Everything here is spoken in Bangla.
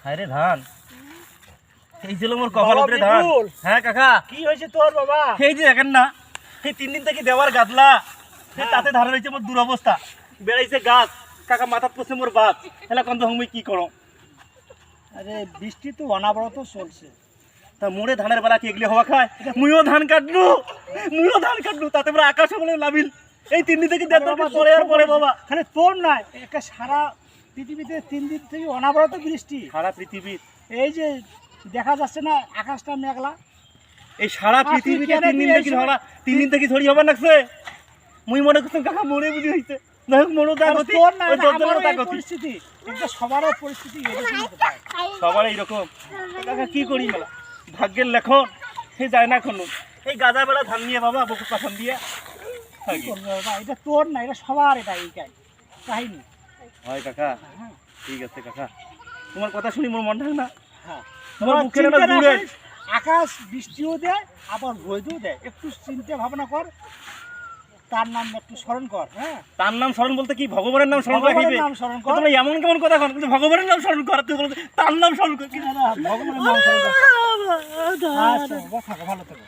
আরে ধান এই ছিল মোর কপালতে ধান। হ্যাঁ কাকা কি হয়েছে তোর বাবা? এই যে দেখেন না, এই 3 দিন থেকে দেওয়ার গাদলা তাতে ধান হয়েছে মোর দুরবস্থা। বেড়াইছে গাছ কাকা, মাথাত পড়ছে মোর বাত। এলা কন্ত আমি কি করো? আরে বৃষ্টি তো অনাবরত চলছে, তা মোরে ধানের বেলা কি এগুলি হওয়া খায়? মুইও ধান কাটলু, তাতে মোর আকাশ বলে লাভিল। এই 3 দিন থেকে পরে আর পরে বাবা। খালি তোর নয়, একটা সারা পৃথিবীতে 3 দিন থেকে অনাবরত বৃষ্টি। সারা পৃথিবীর এই যে দেখা যাচ্ছে না আকাশটা মেঘলা, এই সারা পৃথিবীতে 3 দিন থেকে ধরা, 3 দিন থেকে ধরি হবার লাগছে। মুই মনে করছিলাম কাকা মোরে বুঝি হইছে, যাই হোক মোরও তা গতি, তোর না ওই দরজনের তা এই গতি। পরিস্থিতি, এটা সবারও পরিস্থিতি এরকম হতে পারে। সবার এইরকম। কাকা কি করি মেলা, ভাগ্যের লেখন সে যায় না কোনো। এই গাদা বেলা ধান নিয়ে বাবা বকু পাঠান দিয়ে কি করবে বাবা? এটা তোর না, এটা সবার, এটা এই কাহিনী। হয় কাকা, হ্যাঁ, ঠিক আছে কাকা, তোমার কথা শুনি মোর মন থাকে না। হ্যাঁ। তোমার তোরা বুকের চিন্তা একটা না জুড়ে করিস, আকাশ বৃষ্টিও দেয় আবার রোদও দেয়, একটু চিন্তা ভাবনা কর, তার নাম একটু স্মরণ কর। হ্যাঁ, তার নাম স্মরণ বলতে কি ভগবানের নাম স্মরণ করা ভগবানের হইবে? নাম স্মরণ কর। তোমরা এমন কেমন কথা কর, কিন্তু ভগবানের নাম স্মরণ কর, তুই বলতে তার নাম স্মরণ কর। ভগবানের নাম স্মরণ কর। আচ্ছা, থাকো, ভালো থাকো।